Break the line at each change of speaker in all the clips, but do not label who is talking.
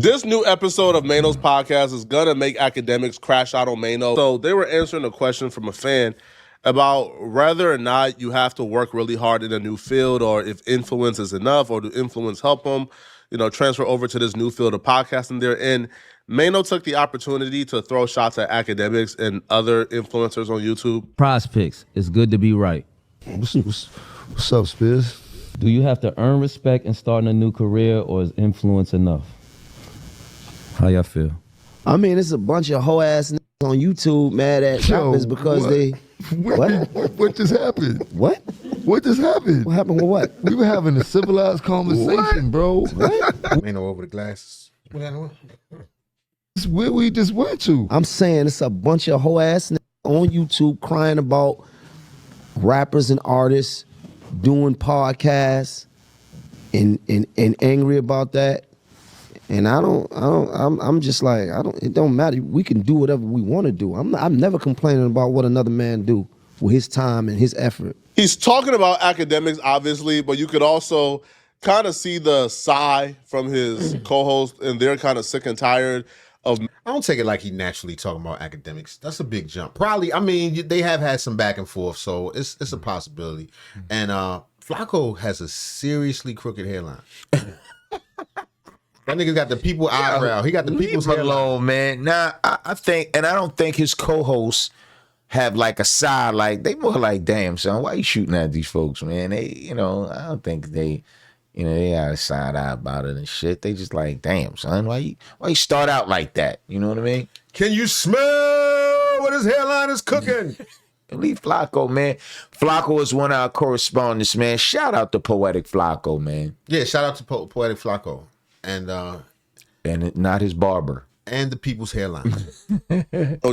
This new episode of Maino's podcast is gonna make Akademiks crash out on Maino. So they were answering a question from a fan about whether or not you have to work really hard in a new field, or if influence is enough, or do influence help them, transfer over to this new field of podcasting they're in. Maino took the opportunity to throw shots at Akademiks and other influencers on YouTube.
Prize Picks, it's good to be right.
What's up, Spears?
Do you have to earn respect in starting a new career, or is influence enough? How y'all feel?
I mean, it's a bunch of hoe ass niggas on YouTube mad at rappers because they.
What just happened?
What?
What just happened?
What happened with what?
We were having a civilized conversation, bro.
What?
Maino over the glasses. What happened?
It's where we just went to.
I'm saying it's a bunch of hoe ass niggas on YouTube crying about rappers and artists doing podcasts and angry about that. And I'm just like, it don't matter. We can do whatever we want to do. I'm never complaining about what another man do with his time and his effort.
He's talking about Akademiks, obviously, but you could also kind of see the sigh from his co-host, and they're kind of sick and tired of...
I don't take it like he naturally talking about Akademiks. That's a big jump. Probably, I mean, they have had some back and forth, so it's a possibility. And Flacco has a seriously crooked hairline. That nigga got the people eyebrow. He got the people's
Leave him
hairline.
alone, man. Nah, I think, and I don't think his co-hosts have like a side, like they more like, damn, son, why you shooting at these folks, man? They, I don't think they got a side eye about it and shit. They just like, damn, son, why you start out like that? You know what I mean?
Can you smell what his hairline is cooking?
Leave Flacco, man. Flacco is one of our correspondents, man. Shout out to Poetic Flacco, man.
Yeah, shout out to Poetic Flacco. And
not his barber.
And the people's hairline.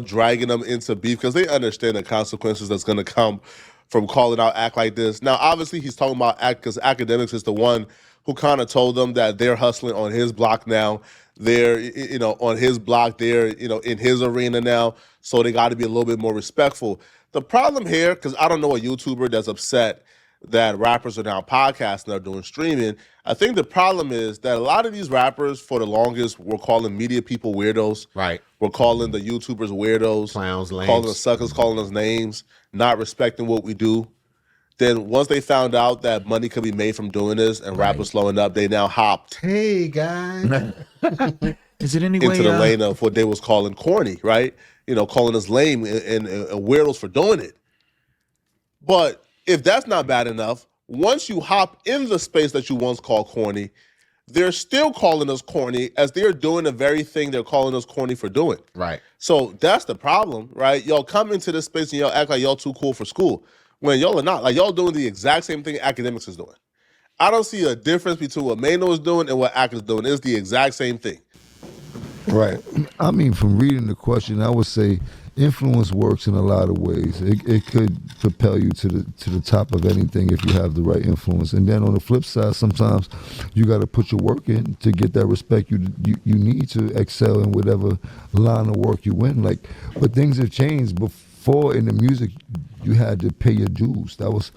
dragging them into beef because they understand the consequences that's going to come from calling out act like this. Now, obviously, he's talking about act because Akademiks is the one who kind of told them that they're hustling on his block now. They're, on his block. They're, in his arena now. So they got to be a little bit more respectful. The problem here, because I don't know a YouTuber that's upset that rappers are now podcasting or doing streaming. I think the problem is that a lot of these rappers, for the longest, were calling media people weirdos.
Right.
We're calling the YouTubers weirdos.
Clowns, lames.
Calling us suckers, calling us names, not respecting what we do. Then once they found out that money could be made from doing this and rappers slowing up, they now hopped
Hey, guys.
Is it any way
into the lane of what they was calling corny, right? Calling us lame and weirdos for doing it. But if that's not bad enough, once you hop in the space that you once called corny, they're still calling us corny as they're doing the very thing they're calling us corny for doing.
Right.
So that's the problem, right? Y'all come into this space and y'all act like y'all too cool for school when y'all are not. Like, y'all doing the exact same thing Akademiks is doing. I don't see a difference between what Maino is doing and what Ak is doing. It's the exact same thing.
Right. I mean, from reading the question, I would say influence works in a lot of ways. It could propel you to the top of anything if you have the right influence. And then on the flip side, sometimes you got to put your work in to get that respect you need to excel in whatever line of work you in. But things have changed. Before in the music, you had to pay your dues. That was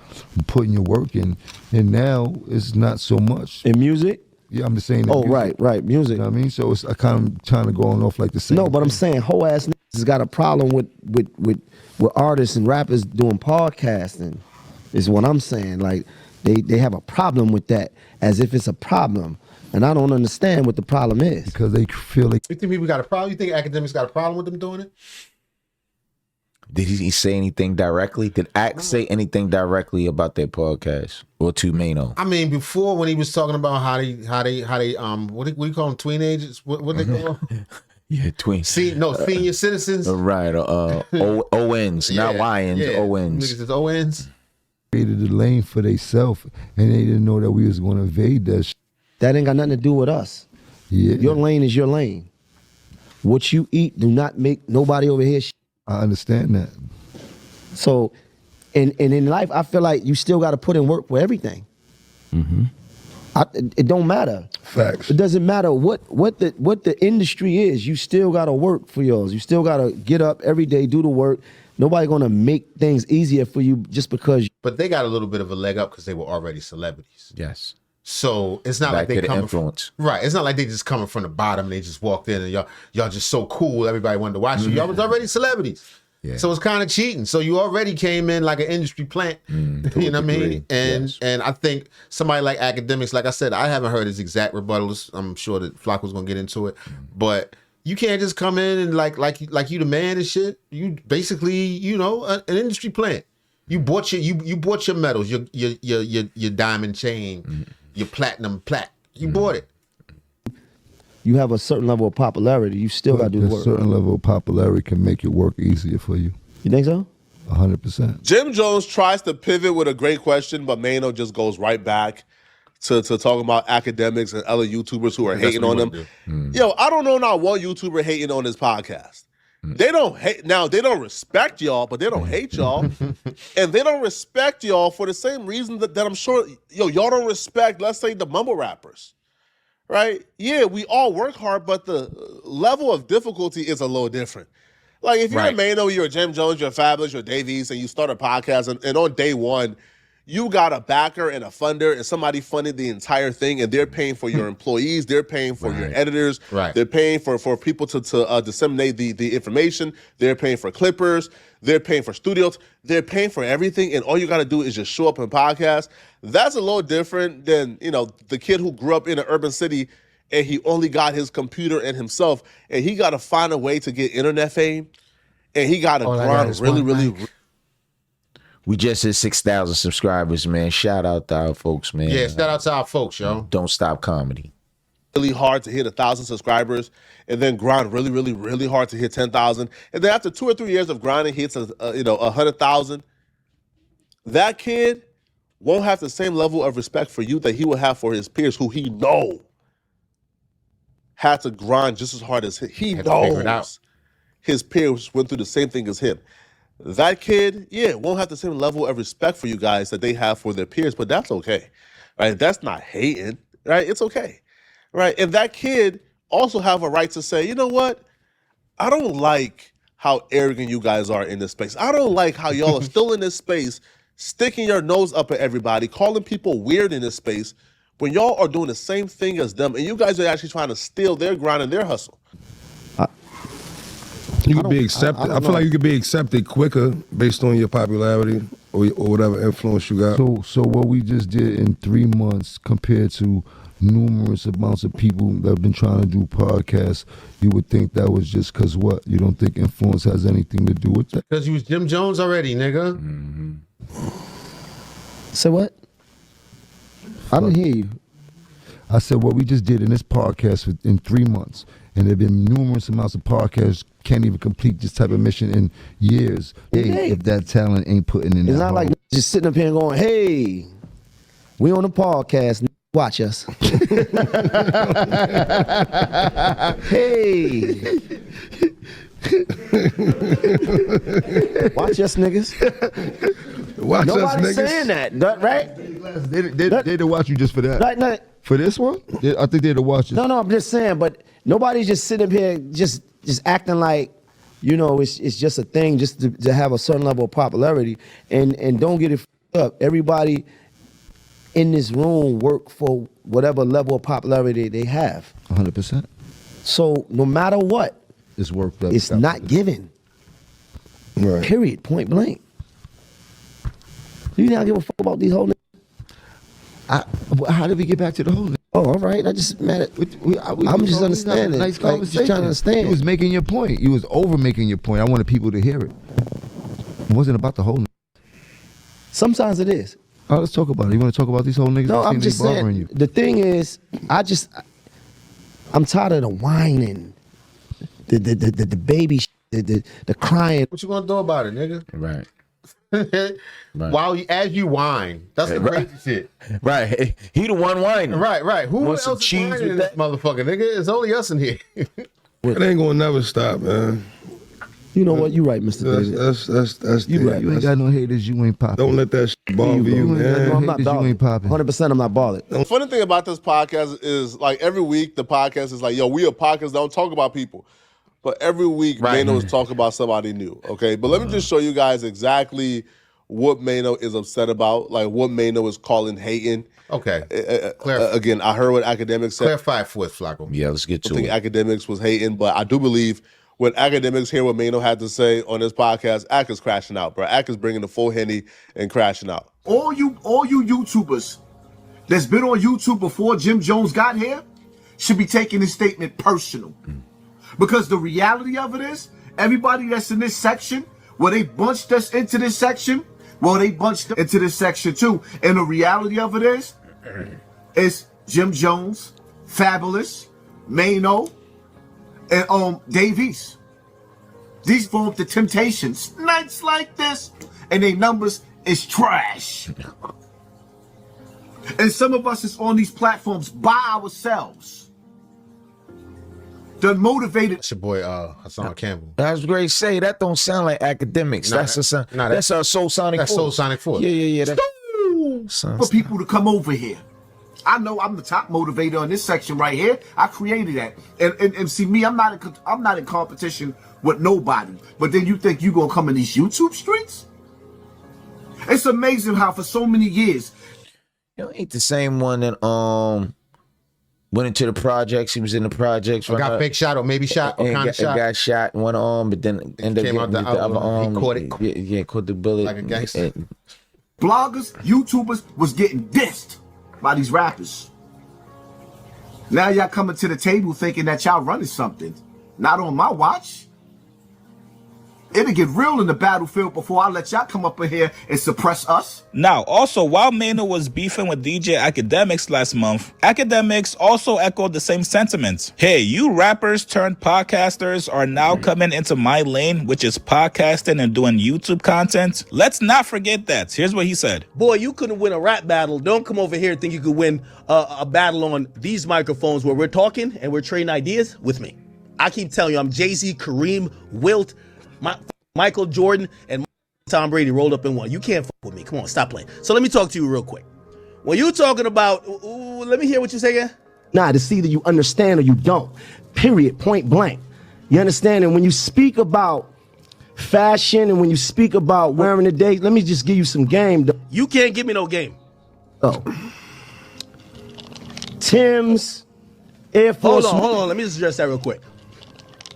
putting your work in. And now it's not so much.
In music?
Yeah, I'm just saying.
Oh, music. right, music.
You know what I mean? So it's kind of trying to go off like the same.
No, but I'm saying hoe ass niggas has got a problem with artists and rappers doing podcasting. Is what I'm saying. Like they have a problem with that, as if it's a problem, and I don't understand what the problem is.
Because they feel like.
You think people got a problem? You think Akademiks got a problem with them doing it?
Did he say anything directly? Did Ak say anything directly about their podcast or to Maino?
I mean, before when he was talking about how they what do you call them, teenagers? What they call them?
Yeah, twins.
Senior citizens.
Right, ONs, not YNs, ONs.
Niggas is ONs.
Created the lane for themselves, and they didn't know that we was going to invade that.
That ain't got nothing to do with us.
Yeah,
your lane is your lane. What you eat do not make nobody over here.
I understand that.
So, and in life, I feel like you still got to put in work for everything.
Mm-hmm.
It don't matter.
Facts.
It doesn't matter what the industry is. You still got to work for yours. You still got to get up every day, do the work. Nobody gonna make things easier for you just because.
But they got a little bit of a leg up because they were already celebrities.
Yes.
So it's not
Back
like they
to the
coming
influence.
right. It's not like they just coming from the bottom. They just walked in and y'all just so cool. Everybody wanted to watch you. Y'all was already celebrities.
Yeah.
So it's kind of cheating. So you already came in like an industry plant. You know what I mean? And I think somebody like Akademiks, like I said, I haven't heard his exact rebuttals. I'm sure that Flock was gonna get into it, but you can't just come in and like you the man and shit. You basically, an industry plant. You bought your medals, your diamond chain, your platinum plaque. You bought it.
You have a certain level of popularity. You still got to do the
A
work.
certain level of popularity can make your work easier for you.
You think so?
100%.
Jim Jones tries to pivot with a great question, but Maino just goes right back to talking about Akademiks and other YouTubers who are hating on him. Yo, I don't know not one YouTuber hating on this podcast. They don't hate now. They don't respect y'all, but they don't hate y'all, and they don't respect y'all for the same reason that I'm sure y'all don't respect. Let's say the mumble rappers, right? Yeah, we all work hard, but the level of difficulty is a little different. Like if you're a Maino, you're a Jim Jones, you're a Fabulous, you're a Davies, and you start a podcast, and on day one, you got a backer and a funder, and somebody funded the entire thing, and they're paying for your employees, they're paying for your editors, they're paying for people to disseminate the information, they're paying for clippers, they're paying for studios, they're paying for everything, and all you got to do is just show up and podcast. That's a little different than the kid who grew up in an urban city and he only got his computer and himself, and he got to find a way to get internet fame, and he got to grind really.
We just hit 6,000 subscribers, man. Shout out to our folks, man.
Yeah, shout out to our folks, yo.
Don't Stop Comedy.
Really hard to hit 1,000 subscribers, and then grind really hard to hit 10,000. And then after 2 or 3 years of grinding, he hits 100,000. That kid won't have the same level of respect for you that he would have for his peers, who he know had to grind just as hard as him. He knows his peers went through the same thing as him. That kid, won't have the same level of respect for you guys that they have for their peers, but that's okay, right? That's not hating, right? It's okay, right? And that kid also have a right to say, you know what? I don't like how arrogant you guys are in this space. I don't like how y'all are still in this space, sticking your nose up at everybody, calling people weird in this space, when y'all are doing the same thing as them, and you guys are actually trying to steal their grind and their hustle.
You could be accepted. I feel like you could be accepted quicker based on your popularity or whatever influence you got.
So what we just did in 3 months compared to numerous amounts of people that have been trying to do podcasts, you would think that was just because what? You don't think influence has anything to do with that?
Because you was Jim Jones already, nigga.
Say what? I didn't hear you.
I said what we just did in this podcast in 3 months, and there have been numerous amounts of podcasts can't even complete this type of mission in years. Hey, if that talent ain't putting in
It's
that
not like
hard.
just sitting up here and going, hey, we on the podcast, watch us. Hey. Watch us, niggas.
Watch us,
Nobody's
niggas.
saying that, right?
They'd watch you just for that.
Right.
For this one? I think they'd watch it.
No, I'm just saying, but nobody's just sitting up here just acting like, it's just a thing just to have a certain level of popularity. And don't get it f***ed up. Everybody in this room work for whatever level of popularity they have.
100%.
So no matter what,
It's worked up.
it's not given.
Right.
Period. Point blank. You not give a fuck about these whole niggas?
How did we get back to the whole?
Oh, all right. I just mad at. I'm just understanding.
Nice
Like,
conversation.
just trying to understand.
You was making your point. You was over making your point. I wanted people to hear it. It wasn't about the whole.
Sometimes it is.
All right, let's talk about it. You want to talk about these whole niggas?
No,
that
I'm
seem to be
just
bothering
saying.
you?
The thing is, I'm tired of the whining, the baby, the crying.
What you gonna do about it, nigga?
Right.
As you whine. That's the crazy shit.
Right. He the one whining.
Right. Who
Want
else
some
is
cheese
whining
with
in this
that?
motherfucker, nigga? It's only us in here.
It ain't gonna never stop, man.
You know what? You right, Mr. David.
That's
You right.
You ain't got no haters. You ain't popping.
Don't let that shit bother you,
You ain't got
man.
no
I'm not
haters. You
bothered.
ain't popping.
100%. I'm not bothered.
The funny thing about this podcast is, like, every week the podcast is like, yo, we a podcast, don't talk about people. But every week, Maino is talking about somebody new, okay? But let me just show you guys exactly what Maino is upset about, like what Maino is calling hating.
Okay.
Again, I heard what Akademiks said.
Clarify for us, Flacco.
Yeah, let's get
I
to
think
it.
Akademiks was hating, but I do believe when Akademiks hear what Maino had to say on this podcast, Ak is crashing out, bro. Ak is bringing the full Henny and crashing out.
All you YouTubers that's been on YouTube before Jim Jones got here should be taking this statement personal. Because the reality of it is, everybody that's in this section, well, they bunched us into this section, well, they bunched them into this section too. And the reality of it is Jim Jones, Fabulous, Maino, and Davies. These formed the Temptations. Nights like this, and their numbers is trash. And some of us is on these platforms by ourselves. They're motivated.
That's your boy Hassan Campbell.
I was great to say that don't sound like Akademiks. That's a Soul Sonic
That's
Force.
Soul Sonic Force.
Yeah.
For people to come over here. I know I'm the top motivator in this section right here. I created that. And see me, I'm not in competition with nobody. But then you think you gonna come in these YouTube streets? It's amazing how for so many years.
Ain't the same one that went into the projects. He was in the projects.
Got fake shot or maybe shot or kind of shot.
Got shot in one arm, but then ended up getting the other arm.
He caught it.
Yeah, caught the bullet.
Like a gangster.
Bloggers, YouTubers was getting dissed by these rappers. Now y'all coming to the table thinking that y'all running something. Not on my watch. It'll get real in the battlefield before I let y'all come up in here and suppress us.
Now, also, while Maino was beefing with DJ Akademiks last month, Akademiks also echoed the same sentiments. Hey, you rappers turned podcasters are now coming into my lane, which is podcasting and doing YouTube content. Let's not forget that. Here's what he said.
Boy, you couldn't win a rap battle. Don't come over here and think you could win a battle on these microphones where we're talking and we're trading ideas with me. I keep telling you, I'm Jay-Z, Kareem, Wilt, Michael Jordan, and Tom Brady rolled up in one. You can't fuck with me. Come on, stop playing. So let me talk to you real quick. When you talking about, let me hear what you're saying.
Nah, it's either you understand or you don't. Period. Point blank. You understand? And when you speak about fashion and when you speak about wearing the day, let me just give you some game.
You can't give me no game.
Oh. Tim's, Air Force.
Hold on. Let me just address that real quick.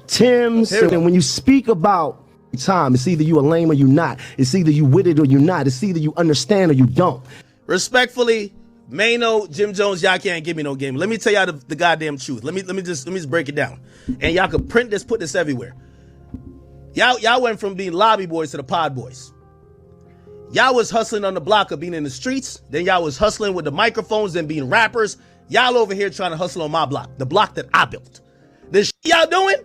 Tim's, and when you speak about time, it's either you a lame or you not. It's either you with it or you not. It's either you understand or you don't.
Respectfully, Maino, Jim Jones, y'all can't give me no game. Let me tell y'all the goddamn truth. Let me just break it down. And y'all could print this, put this everywhere. Y'all went from being lobby boys to the pod boys. Y'all was hustling on the block of being in the streets. Then y'all was hustling with the microphones and being rappers. Y'all over here trying to hustle on my block, the block that I built. The shit y'all doing,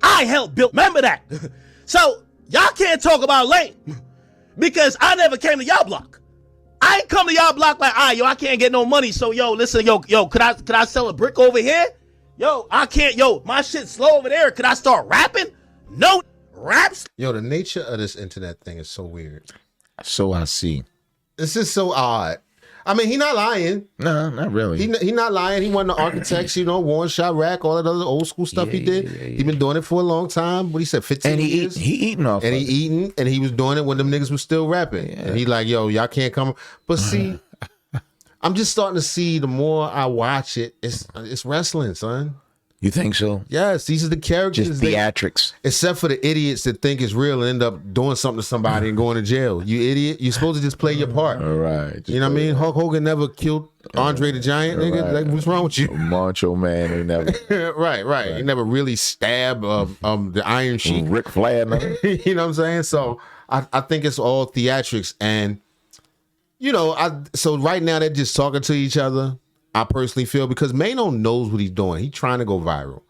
I helped build. Remember that. So y'all can't talk about lame because I never came to y'all block. I ain't come to y'all block like, I can't get no money. So listen, could I sell a brick over here? I can't, my shit's slow over there. Could I start rapping? No raps.
The nature of this internet thing is so weird.
So I see.
It's just so odd. I mean, he not lying.
No, not really.
He not lying. He one of the architects, Warren Chirac, all that other old school stuff he did. Yeah. He been doing it for a long time. What he said, 15 years?
He eating off.
And he was doing it when them niggas was still rapping. Yeah. And he like, y'all can't come. But see, I'm just starting to see the more I watch it, it's wrestling, son.
You think so?
Yes, these are the characters.
Just theatrics.
Except for the idiots that think it's real and end up doing something to somebody and going to jail. You idiot. You're supposed to just play your part.
All right.
You know what I mean? Hulk Hogan never killed Andre the Giant, nigga. Right. Like, what's wrong with you?
Macho Man, he never.
Right. He never really stabbed the Iron Sheik.
Ric Flair.
You know what I'm saying? So I think it's all theatrics. And, so right now they're just talking to each other. I personally feel because Maino knows what he's doing. He's trying to go viral.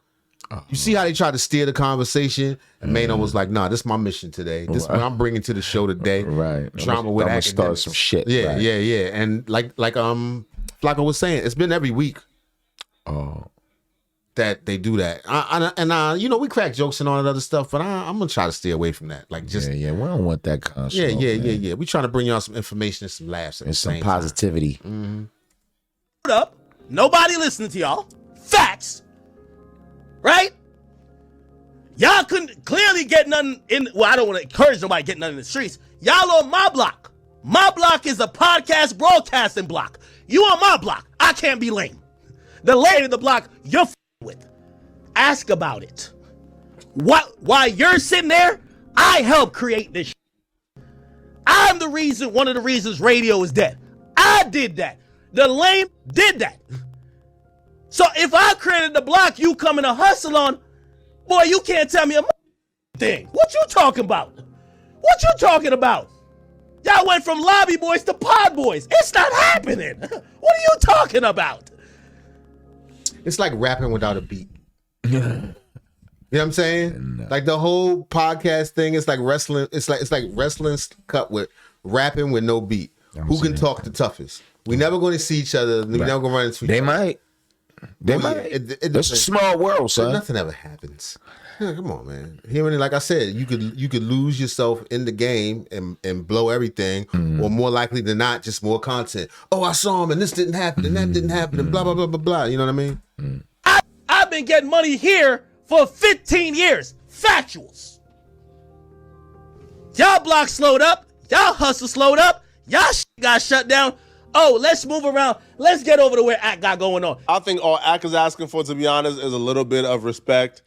You see how they tried to steer the conversation, and Maino was like, "Nah, this is my mission today. This is what I'm bringing to the show today."
Right,
drama with Akademiks.
Start some shit.
Yeah,
right.
yeah. And like Flacco was saying, it's been every week. That they do that, we crack jokes and all that other stuff, but I'm gonna try to stay away from that. Like, just
we don't want that constant.
Yeah. We trying to bring y'all some information and some laughs and
some positivity.
Up, nobody listening to y'all. Facts, right? Y'all couldn't clearly get nothing in. Well, I don't want to encourage nobody to get nothing in the streets. Y'all on my block. My block is a podcast broadcasting block. You on my block. I can't be lame. The lane in the block you're with. Ask about it. While you're sitting there, I helped create this shit. I'm the reason, one of the reasons radio is dead. I did that. The lame did that. So if I created the block you coming to hustle on, boy, you can't tell me a thing. What you talking about? What you talking about? Y'all went from lobby boys to pod boys. It's not happening. What are you talking about?
It's like rapping without a beat. You know what I'm saying? No. Like the whole podcast thing is like wrestling. It's like wrestling cut with rapping with no beat. Who can talk the toughest? We never going to see each other. We never going to run into each other.
They might. It's a small world, son.
Nothing ever happens. Yeah, come on, man. Hearing it, like I said, you could lose yourself in the game and blow everything, or more likely than not, just more content. Oh, I saw him and this didn't happen and that didn't happen and blah blah blah blah blah. You know what I mean?
I've been getting money here for 15 years. Factuals. Y'all block slowed up. Y'all hustle slowed up. Y'all got shut down. Oh, let's move around. Let's get over to where Act got going on.
I think all Act is asking for, to be honest, is a little bit of respect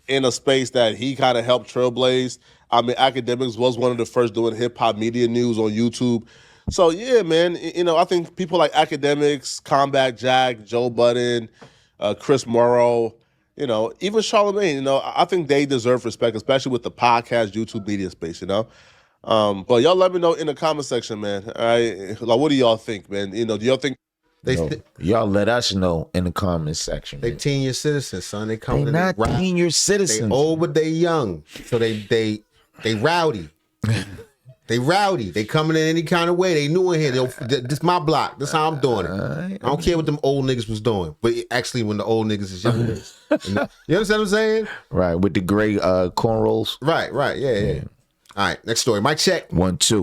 in a space that he kind of helped trailblaze. I mean, Akademiks was one of the first doing hip-hop media news on YouTube. So, yeah, man, I think people like Akademiks, Combat Jack, Joe Budden, Chris Morrow, even Charlamagne, I think they deserve respect, especially with the podcast, YouTube media space, But y'all let me know in the comment section, man. All right, like, what do y'all think, man? Do y'all think
y'all let us know in the comment section?
They senior citizens, son. They come.
They not senior citizens.
They old, but they young. So they rowdy. They rowdy. They coming in any kind of way. They new in here. This my block. This how I'm doing it. I don't care what them old niggas was doing. But actually, when the old niggas is young, you understand what I'm saying?
Right, with the gray cornrows.
Right. Yeah. All right, next story. Mic check.
1, 2.